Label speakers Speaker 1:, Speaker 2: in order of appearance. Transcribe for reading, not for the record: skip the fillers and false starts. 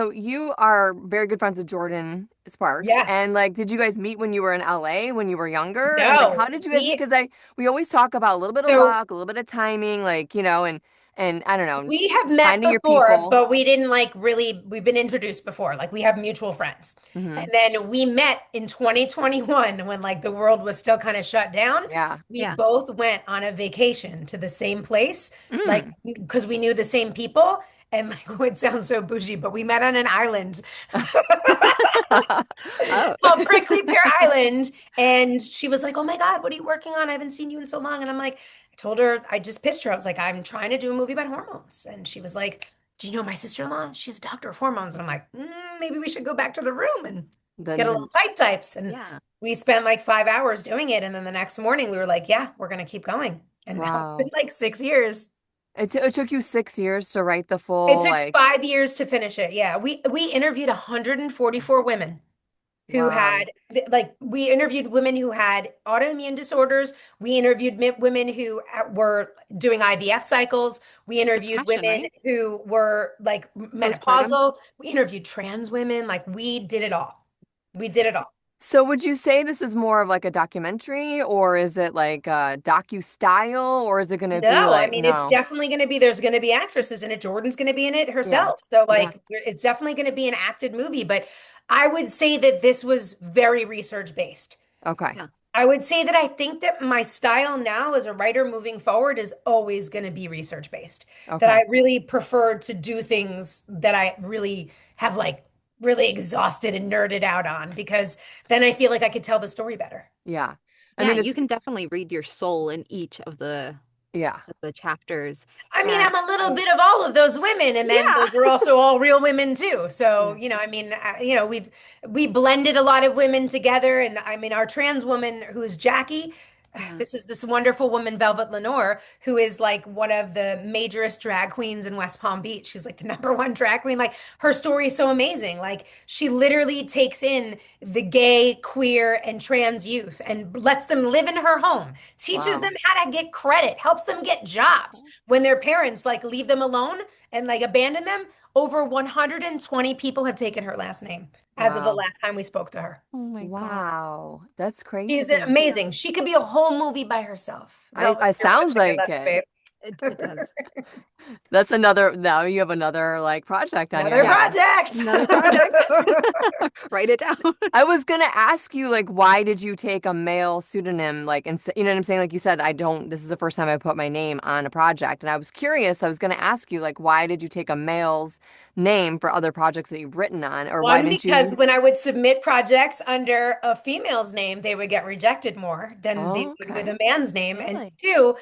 Speaker 1: So you are very good friends with Jordan Sparks,
Speaker 2: Yes.
Speaker 1: and like, did you guys meet when you were in LA when you were younger? And like, how
Speaker 2: No.
Speaker 1: did you guys meet? Because I we always talk about a little bit of
Speaker 2: So
Speaker 1: luck, a little bit of timing, like and I don't know,
Speaker 2: we have met
Speaker 1: finding your
Speaker 2: before,
Speaker 1: people.
Speaker 2: but we didn't like really, we've been introduced before. Like we have mutual friends. And
Speaker 1: Hmm.
Speaker 2: then we met in 2021 when like the world was still kind of shut down.
Speaker 1: Yeah.
Speaker 2: We
Speaker 3: Yeah.
Speaker 2: both went on a vacation to the same place, like
Speaker 1: Mm.
Speaker 2: because we knew the same people. And like, it sounds so bougie, but we met on an island
Speaker 3: Oh.
Speaker 2: called Prickly Pear Island. And she was like, "Oh my God, what are you working on? I haven't seen you in so long." And I'm like, I told her, I just pitched her. I was like, "I'm trying to do a movie about hormones." And she was like, "Do you know my sister-in-law? She's a doctor of hormones." And I'm like, maybe we should go back to the room and get a little
Speaker 1: Then
Speaker 2: types. And
Speaker 3: Yeah.
Speaker 2: we spent like 5 hours doing it. And then the next morning we were like, yeah, we're going to keep going. And now it's been
Speaker 1: wow.
Speaker 2: like 6 years.
Speaker 1: It took you 6 years to write the
Speaker 2: It
Speaker 1: full
Speaker 2: took
Speaker 1: like
Speaker 2: 5 years to finish it. Yeah. We interviewed 144 women who
Speaker 1: wow.
Speaker 2: had like we interviewed women who had autoimmune disorders. We interviewed women who were doing IVF cycles. We interviewed
Speaker 3: Depression,
Speaker 2: women
Speaker 3: right?
Speaker 2: who were like
Speaker 3: Postpartum.
Speaker 2: menopausal. We interviewed trans women. Like we did it all. We did it all.
Speaker 1: So would you say this is more of like a documentary or is it like a docu style or is it going to be
Speaker 2: No, I
Speaker 1: like
Speaker 2: mean it's
Speaker 1: no?
Speaker 2: definitely going to be there's going to be actresses in it. Jordan's going to be in it
Speaker 1: Yeah.
Speaker 2: herself. So
Speaker 1: Yeah.
Speaker 2: like it's definitely going to be an acted movie, but I would say that this was very research based.
Speaker 1: Okay.
Speaker 3: Yeah.
Speaker 2: I would say that I think that my style now as a writer moving forward is always going to be research based. That
Speaker 1: Okay.
Speaker 2: I really prefer to do things that I really have like really exhausted and nerded out on because then I feel like I could tell the story better.
Speaker 1: Yeah. I
Speaker 3: Yeah,
Speaker 1: mean
Speaker 3: you
Speaker 1: it's
Speaker 3: can definitely read your soul in each
Speaker 1: yeah.
Speaker 3: of the chapters.
Speaker 2: I mean,
Speaker 3: And
Speaker 2: I'm a little bit of all of those women, and then
Speaker 3: yeah.
Speaker 2: those were also all real women too. So,
Speaker 1: Yeah.
Speaker 2: I mean, we blended a lot of women together, and I mean, our trans woman who is Jackie,
Speaker 3: Yeah.
Speaker 2: this is this wonderful woman, Velvet Lenore, who is like one of the majorest drag queens in West Palm Beach. She's like the #1 drag queen. Like her story is so amazing. Like she literally takes in the gay, queer, and trans youth and lets them live in her home, teaches them
Speaker 1: Wow.
Speaker 2: how to get credit, helps them get jobs when their parents like leave them alone and like abandon them. Over 120 people have taken her last name as of the
Speaker 1: Wow.
Speaker 2: last time we spoke to her.
Speaker 3: Oh my God.
Speaker 1: Wow. That's
Speaker 2: She's
Speaker 1: crazy.
Speaker 3: Yeah.
Speaker 2: amazing. She could be a whole movie by herself. Velvet,
Speaker 1: I
Speaker 2: you're such
Speaker 1: sounds
Speaker 2: a good
Speaker 1: like
Speaker 2: luck,
Speaker 1: it.
Speaker 2: babe.
Speaker 3: It does.
Speaker 1: That's another now you have another like project on your
Speaker 2: Another
Speaker 3: Yeah.
Speaker 1: hands.
Speaker 2: project.
Speaker 3: Another project. Write it down.
Speaker 1: I was gonna ask you like why did you take a male pseudonym like and you know what I'm saying like you said I don't this is the first time I put my name on a project and I was curious I was gonna ask you like why did you take a male's name for other projects that you've written on or why
Speaker 2: One,
Speaker 1: didn't you
Speaker 2: because when I would submit projects under a female's name, they would get rejected more than they
Speaker 1: oh
Speaker 2: would with
Speaker 1: okay
Speaker 2: a man's name. And
Speaker 3: Really?
Speaker 2: two,